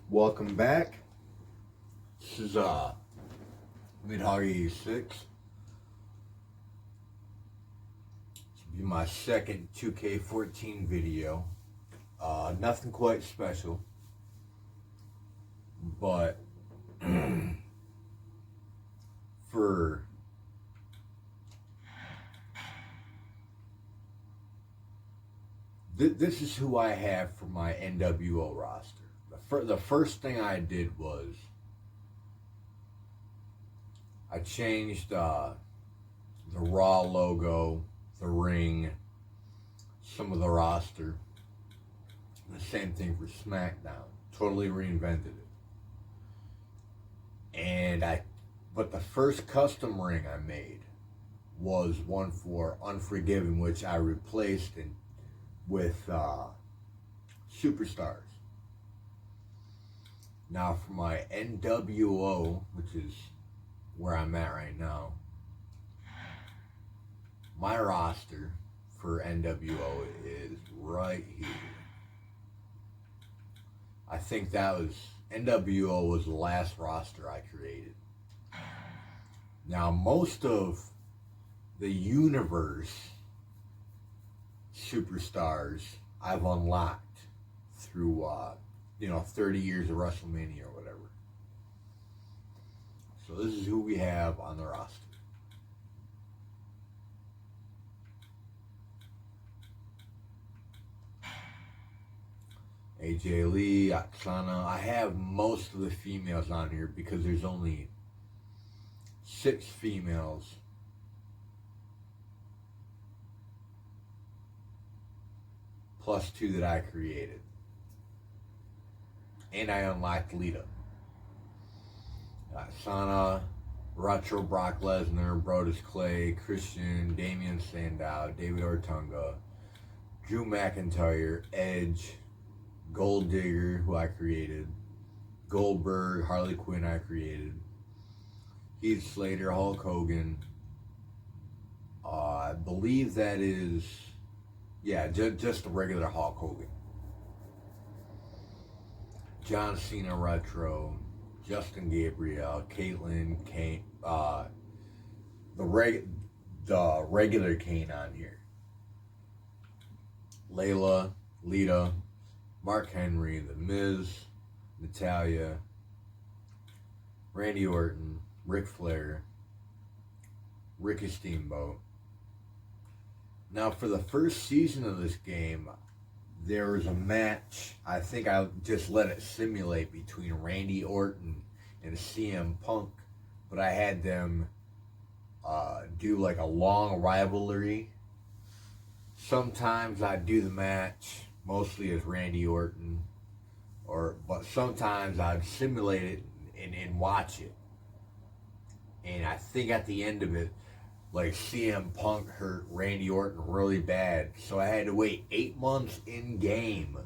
Welcome back. This is Midhog 86. This will be my second 2K14 video. Nothing quite special, but for this is who I have for my NWO roster. The first thing I did was I changed the Raw logo, the ring, some of the roster. The same thing for SmackDown. Totally reinvented it. But the first custom ring I made was one for Unforgiven, which I replaced with Superstars. Now for my NWO, which is where I'm at right now, my roster for NWO is right here. I think NWO was the last roster I created. Now most of the universe superstars I've unlocked through 30 years of WrestleMania or whatever. So this is who we have on the roster. AJ Lee, Oksana. I have most of the females on here because there's only 6 females. Plus 2 that I created. And I unlocked Lita. Sana, Retro Brock Lesnar, Brodus Clay, Christian, Damian Sandow, David Ortunga, Drew McIntyre, Edge, Gold Digger, who I created, Goldberg, Harley Quinn I created, Heath Slater, Hulk Hogan. I believe that is, just a regular Hulk Hogan. John Cena Retro, Justin Gabriel, Caitlyn, Kane, the regular Kane on here. Layla, Lita, Mark Henry, The Miz, Natalya, Randy Orton, Ric Flair, Ricky Steamboat. Now for the first season of this game, there was a match, I think I just let it simulate, between Randy Orton and CM Punk, but I had them do like a long rivalry. Sometimes I'd do the match mostly as Randy Orton, but sometimes I'd simulate it and watch it. And I think at the end of it, like CM Punk hurt Randy Orton really bad, so I had to wait 8 months in game,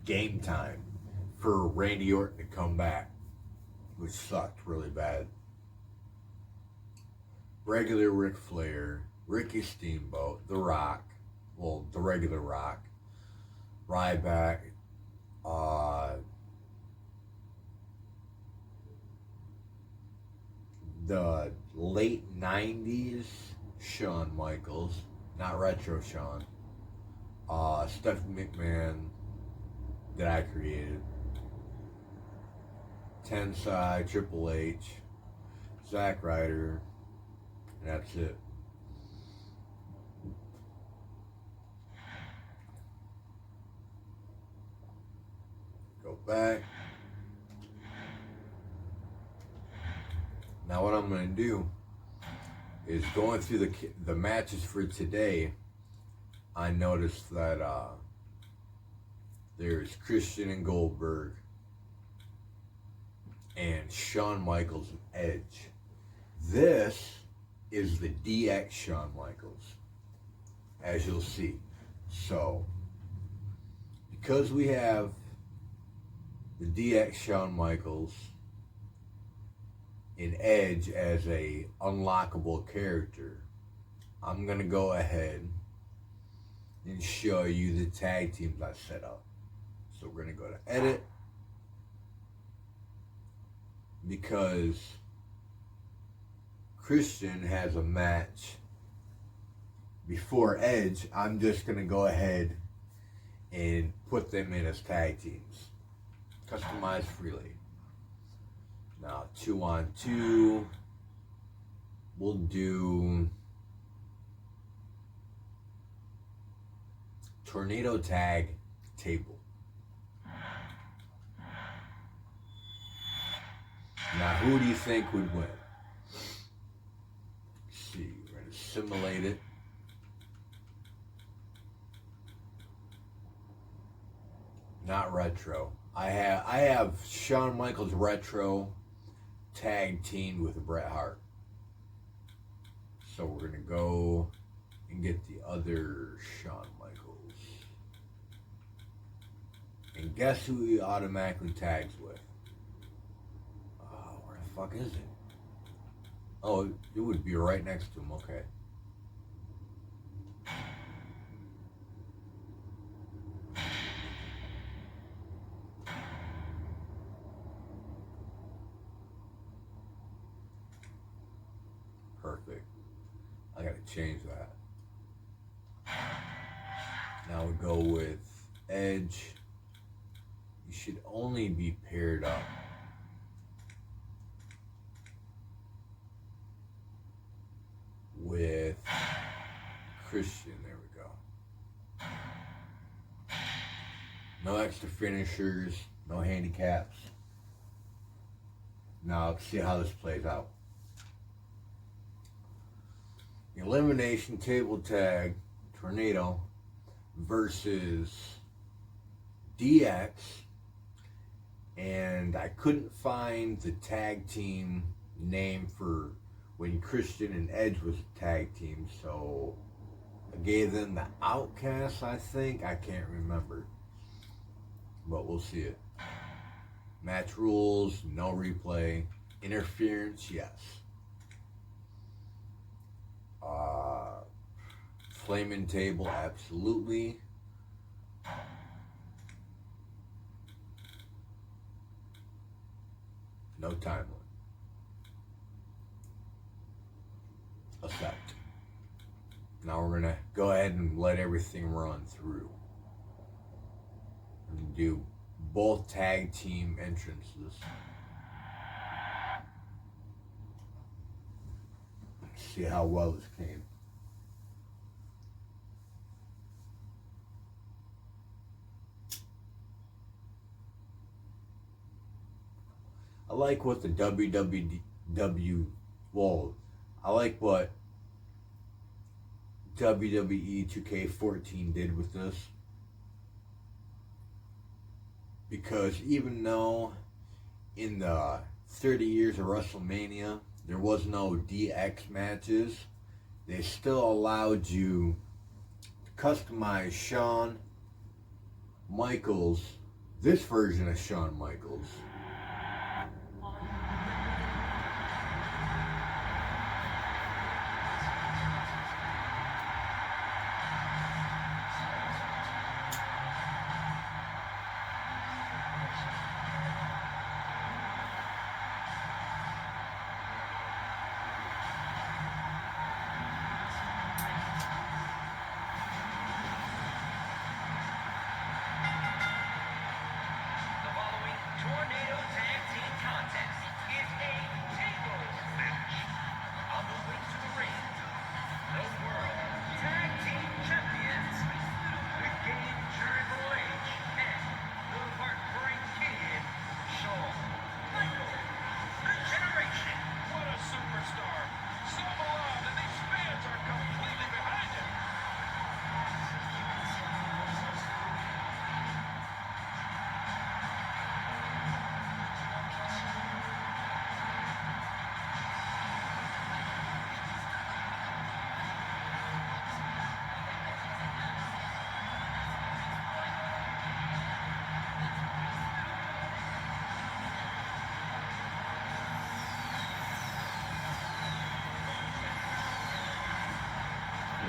game time, for Randy Orton to come back, which sucked really bad. Regular Ric Flair, Ricky Steamboat, The Rock, the regular Rock, Ryback, the late 90s Shawn Michaels, not retro Shawn, Stephanie McMahon that I created, Tensai, Triple H, Zack Ryder, and that's it. Go back. Now what I'm going to do is, going through the matches for today, I noticed that there's Christian and Goldberg, and Shawn Michaels and Edge. This is the DX Shawn Michaels, as you'll see. So, because we have the DX Shawn Michaels in Edge as a unlockable character, I'm going to go ahead and show you the tag teams I set up. So we're going to go to Edit, because Christian has a match before Edge. I'm just going to go ahead and put them in as tag teams. Customized freely. Now, 2-on-2. We'll do Tornado Tag Table. Now, who do you think would win? Let's see, we're going to simulate it. Not retro. I have Shawn Michaels retro tag teamed with Bret Hart. So we're gonna go and get the other Shawn Michaels. And guess who he automatically tags with? Oh, where the fuck is it? Oh, it would be right next to him, okay. Perfect. I gotta change that. Now we go with Edge. You should only be paired up with Christian. There we go. No extra finishers, no handicaps. Now let's see how this plays out. Elimination table tag Tornado versus DX, and I couldn't find the tag team name for when Christian and Edge was a tag team, so I gave them the Outcasts, I think. I can't remember, but we'll see it. Match rules, no replay. Interference, yes. Flaming table, absolutely. No time limit. Accept. Now we're gonna go ahead and let everything run through. And do both tag team entrances. See how well this came. I like what the I like what WWE 2K14 did with this. Because even though in the 30 years of WrestleMania, there was no DX matches, they still allowed you to customize Shawn Michaels, this version of Shawn Michaels.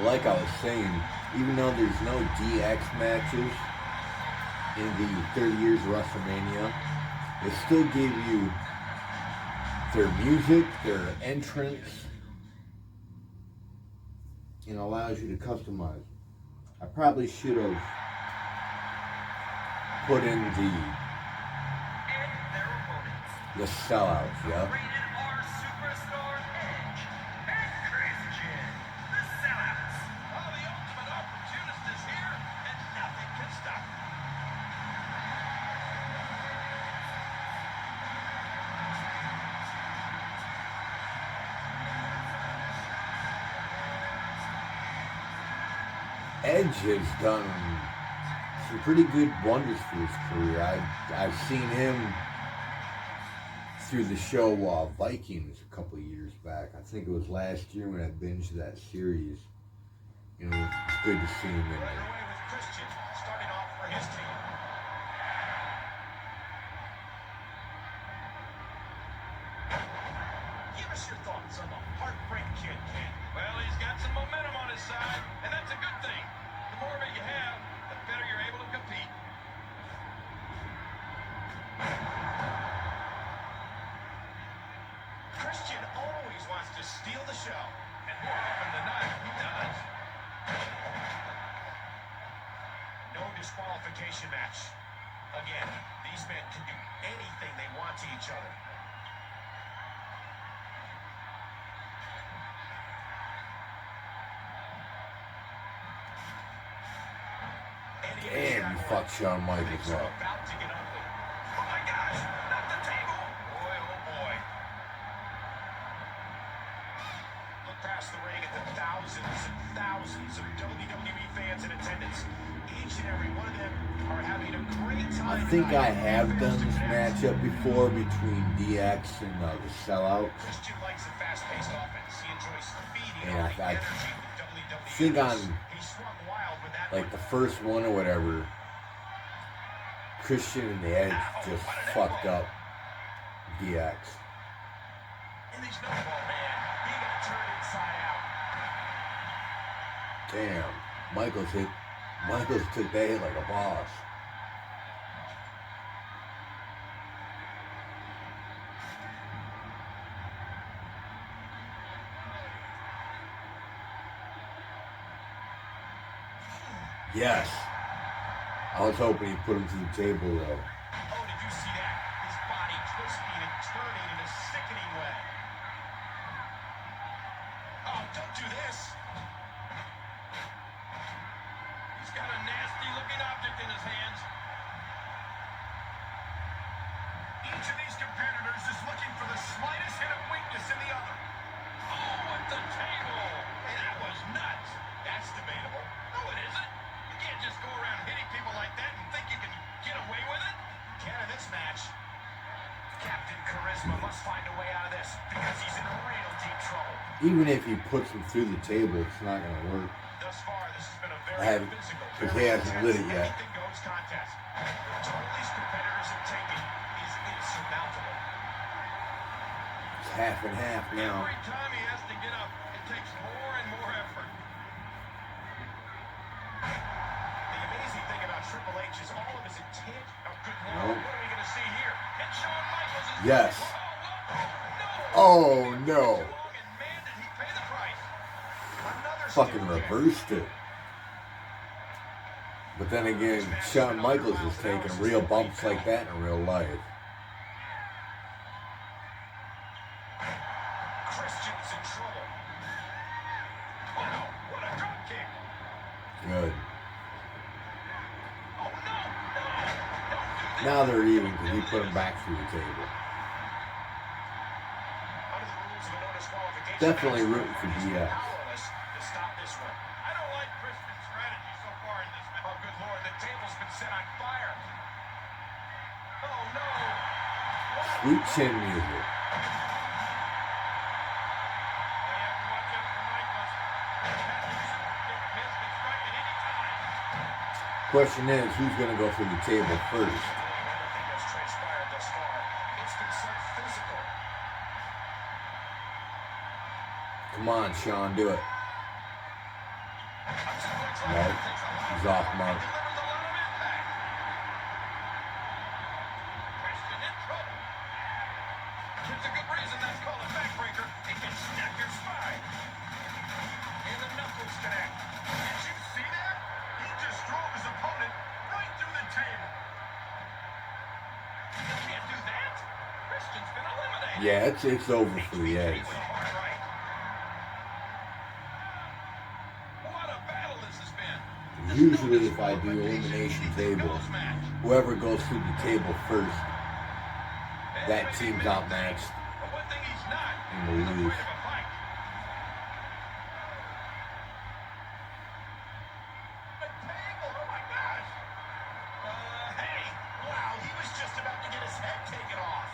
Like I was saying, even though there's no DX matches in the 30 years of WrestleMania, they still gave you their music, their entrance, and allows you to customize. I probably should have put in the sellouts, yeah. Edge has done some pretty good wonders for his career. I've seen him through the show Vikings a couple of years back. I think it was last year when I binged that series. You know, it's good to see him in there. Christian starting off for his team. Give us your thoughts on the Heartbreak Kid, Ken. Well, he's got some momentum on his side, and that's a good thing. The more of it you have, the better you're able to compete. Christian always wants to steal the show, and more often than not, he does. No disqualification match. Again, these men can do anything they want to each other. Damn, you fucked Shawn Michaels up. About to get ugly. Oh my gosh, not the table. Boy, oh boy. Look past the ring at the thousands and thousands of WWE fans in attendance. Each and every one of them are having a great time. I think I have done this matchup before between DX and the Sellout. Christian likes a fast-paced offense. He enjoys feeding Yeah, off the I energy of the WWE. think on He swung wild with that like one. the first one or whatever, Christian and the Edge just fucked up DX. And he's no ball, man. He got turned inside out. Damn, Michaels took that hit like a boss. Yes. I was hoping he'd put him to the table though. Oh, did you see that? His body twisting and turning in a sickening way. Oh, don't do this. He's got a nasty-looking object in his hands. Each of these competitors is looking for the slightest hint of weakness in the other. Oh, at the table. Hey, that was nuts. That's debatable. No, it isn't. You can't just go around hitting people like that and think you can get away with it. Can't in this match. Captain Charisma must find a way out of this because he's in real deep trouble. Even if he puts him through the table, it's not gonna work. Thus far, this has been a I very haven't, physical, because he hasn't lit it yet. anything goes contest. The toll these competitors are taking is insurmountable. It's half and half now. Every time he has to get up, it takes more and more effort. The amazing thing about Triple H is all of his intent. Oh, good Lord, Nope. what are we going to see here? And Shawn Michaels is... Yes. Oh, Oh no! too long, and man, did he pay the price. Another Fucking steel kick. reversed it. But then again, Shawn Michaels is taking real bumps like that in real life. Christian's in trouble. Wow, what a drop kick. Good. Oh, no, don't do this. Now they're even because he put him back through the table. Under the rules of a no disqualification Definitely match, rooting for he's DX. powerless to stop this one. I don't like Christian's strategy so far in this match. Oh, good Lord, the table's been set on fire. Oh, no. Sweet chin music. They have to watch out for Michaels. That super kick of his can strike at any time. Question is, who's gonna go through the table first? Everything that's transpired thus far, it's been so physical. Come on, Sean, do it. No, he's off mark. Delivers a lot of impact. Christian in trouble. There's a good reason that Yeah, it's over for the Edge. With a hard right. What a battle this has been. Usually if I do elimination table, whoever goes through the table first, that team's outmatched But one thing he's not, and he's will lose. afraid of a fight. A table, oh my gosh. Hey, wow, he was just about to get his head taken off.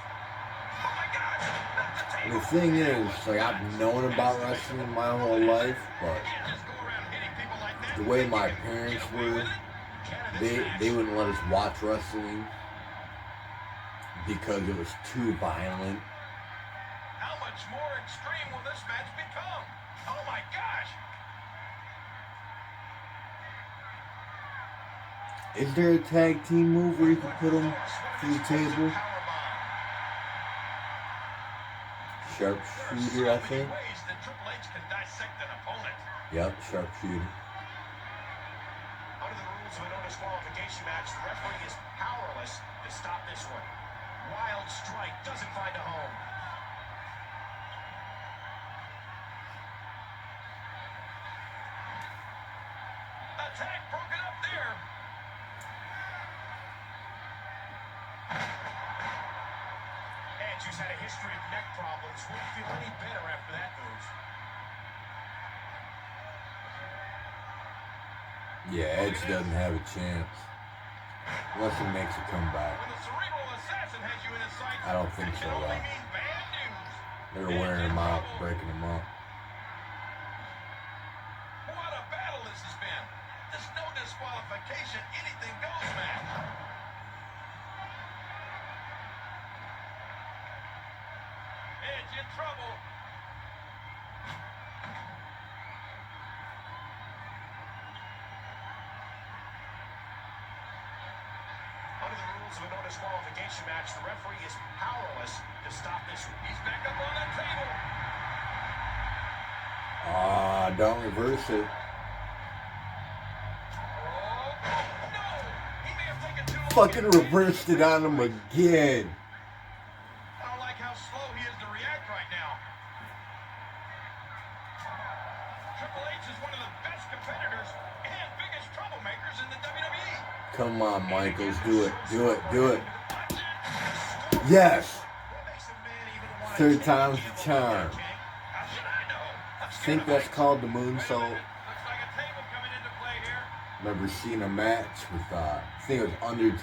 Oh my gosh, not the And table. the thing is, like, I've known about wrestling my whole life, but Can't just go around hitting people like that. the way my parents were, they wouldn't let us watch wrestling because it was too violent. How much more extreme will this match become? Oh my gosh. Is there a tag team move where you can put them through the table? Sharpshooter, I think. Ways that Triple H can dissect an opponent. Yep, sharpshooter. Under the rules of a no disqualification match, the referee is powerless to stop this one. Wild strike doesn't find a home. Attack broken up there. Edge, who's had a history of neck problems, wouldn't feel any better after that move. Yeah, Edge doesn't have a chance. Unless he makes a comeback. When the cerebral assassin has you in his sights, I don't think that so, can only though. mean bad news. They're wearing him out, breaking him up. What a battle this has been. There's no disqualification, anything goes match. Edge in trouble. Under the rules of a no disqualification match, the referee is powerless to stop this. He's back up on that table. Ah, don't reverse it. Oh, no! He may have taken too long. Fucking reversed it on him again. I don't like how slow he is to react right now. Triple H is one of the best competitors and biggest troublemakers in the WWE. Come on, Michaels, do it, do it, do it. Yes! What makes a man even want to Third take time's a the gamble charm. like that, King? How should I know? I'm I scared think of that's heights. called the Wait a moonsault. minute. Looks like a table coming into play here. Remember seeing a match with, I think it was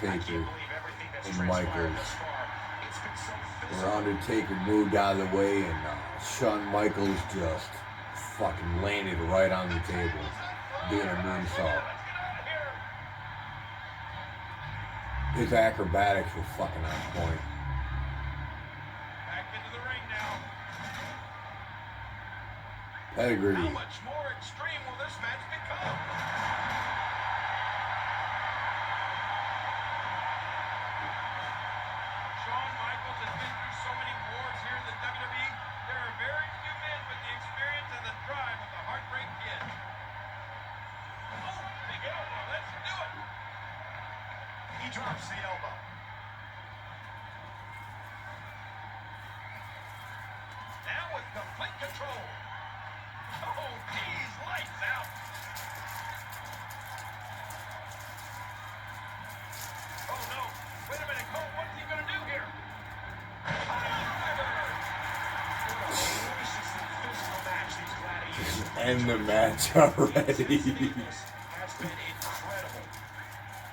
I can't Undertaker, believe everything that's and transpired Michaels. thus far. It's been so where physical. Undertaker moved out of the way and Shawn Michaels just fucking landed right on the table, doing a moonsault. Let's get out of here. His acrobatics were fucking on point. Back into the ring now. Pedigree. How much more extreme will this match become? Shawn Michaels has been through so many wars here in the WWE. There are very few men with the experience and the drive of the Heartbreak Kid. Oh, big elbow. Let's do it. He drops the elbow. Now with complete control. Oh, geez, lights out. Oh, no. Wait a minute, Cole. What's he going to do here? Ferociously physical match these gladiators. End the match already. Has been incredible.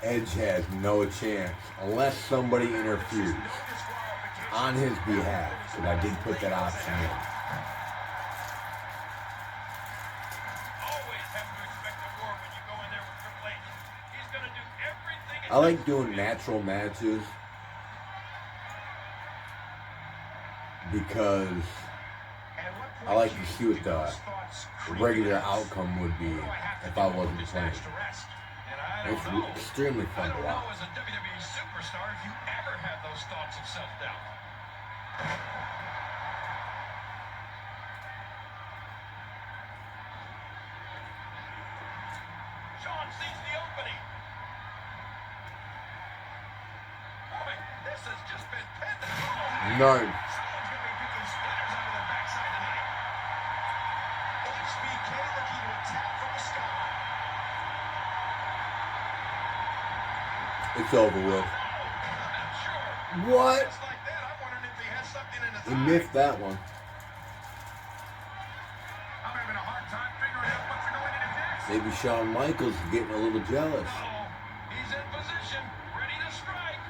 Edge has no chance unless somebody interferes No disqualification. on his behalf, because I did put that option in. Always have to expect a war when you go in there with Triple H. He's going to do everything. I like doing natural matches because At what point I like do to you see what think the those thoughts creep regular in? outcome would be What do I have to if do I to put wasn't this playing. match to rest? And I It's don't know. extremely I fun to don't know watch. as a WWE superstar if you ever had those thoughts of self-doubt. Shawn sees the opening. Boy, this has just been pinned. Oh, No. Someone's gonna be It's over with. I'm not sure. What? It's like that. I'm wondering if he has something in his He eye. missed that one. I'm having a hard time figuring out what they're going to do next. Maybe Shawn Michaels is getting a little jealous. Uh-oh. He's in position, ready to strike.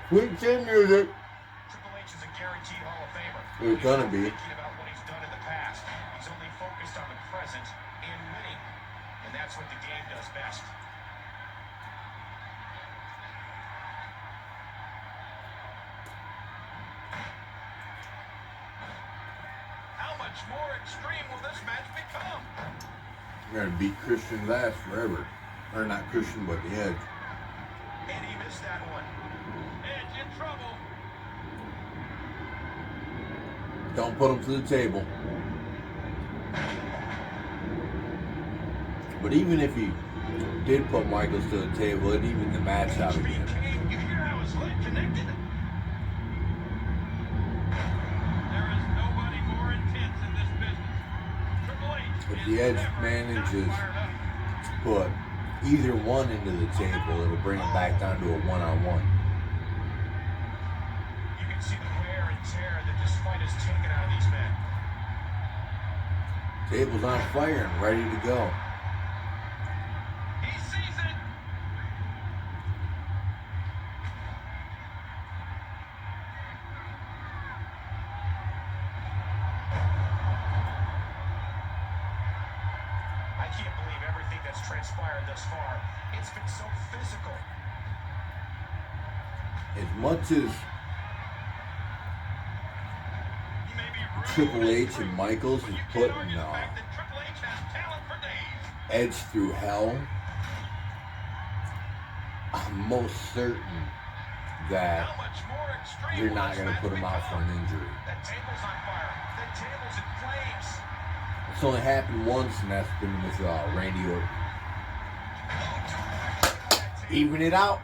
Quick chin music. Triple H is a guaranteed Hall of Famer. It's gonna He's not be. thinking about what he's done in the past. He's only focused on the present and winning. And that's what the game does best. How much more extreme will this match become? We're gonna beat Christian last forever. Or not Christian, but the Edge. And he missed that one. Edge in trouble. Don't put him to the table. But even if he did put Michaels to the table, it'd even the match out again. HBK, you hear how his leg connected? There is nobody more intense in this business. Triple H If is the Edge never manages not fired up. to put either one into the table, it'll bring it back down to a one-on-one. You can see the wear and tear that this fight has taken out of these men. Table's on fire and ready to go. He sees it. I can't believe everything that's transpired thus far. It's been so physical. As much as He may be rude Triple H rude, and Michaels but is you can't putting argue the fact that Triple H has talent for days. Edge through hell, I'm most certain that How much more extreme you're will not this going to match put him out for become? an injury. That table's on fire. That table's in flames. It's only happened once, and that's been with Randy Orton. Even it out.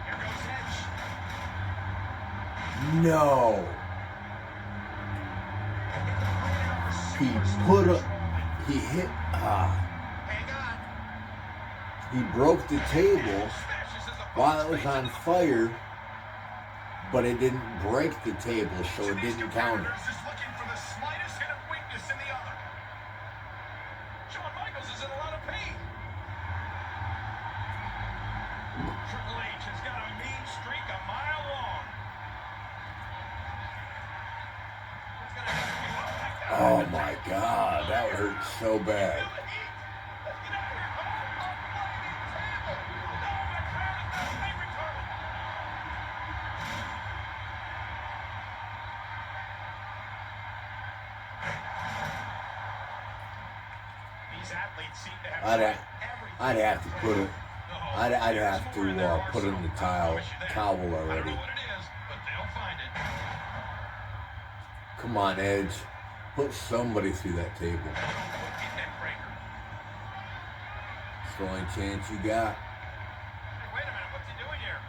Here goes Edge. No. He put up. He hit. Hang on. He broke the table Smashes his while it opponent's was face on into the fire, but it didn't break the table, so it These didn't count it. competitors is looking for the slightest hint of weakness in the other. Shawn Michaels is in a lot of pain. Triple H has got a mean streak a mile long. It's gonna have to be one like that. Oh my God, that hurt so bad. Feel the heat. Let's get out of here. Oh, a flaming table. No, my crowd is not being retarded. These athletes seem to have I'd tried ha- everything. I'd have to put it. No, I'd there's have more in that to put it in arsenal. the I towel promise you that. towel I don't already. know what it is, but they'll find it. Come on, Edge. Put somebody through that table. Get neck breaker. It's the only chance you got. Hey, wait a minute. What's he doing here?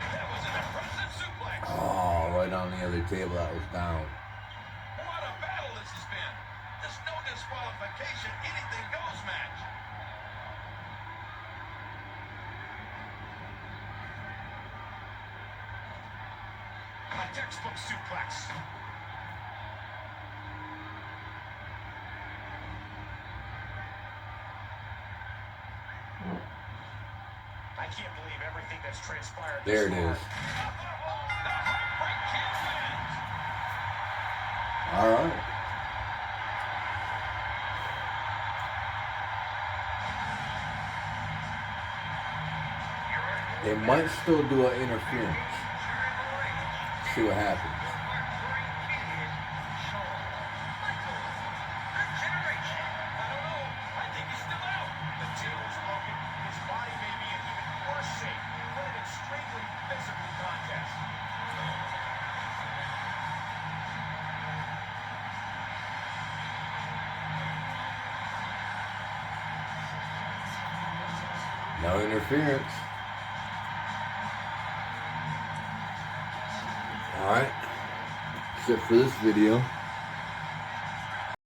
That was an impressive suplex. Oh, right on the other table that was down. What a battle this has been. There's no disqualification. Anything goes match. A textbook suplex. I can't believe everything that's transpired. There it thus far. is. The Heartbreak Kid wins. All right. They might still do an interference. See what happens. I don't know. I think he's still out. The table's broken. His body may be in even worse shape. What an extremely physical contest. No interference. All right. That's it for this video.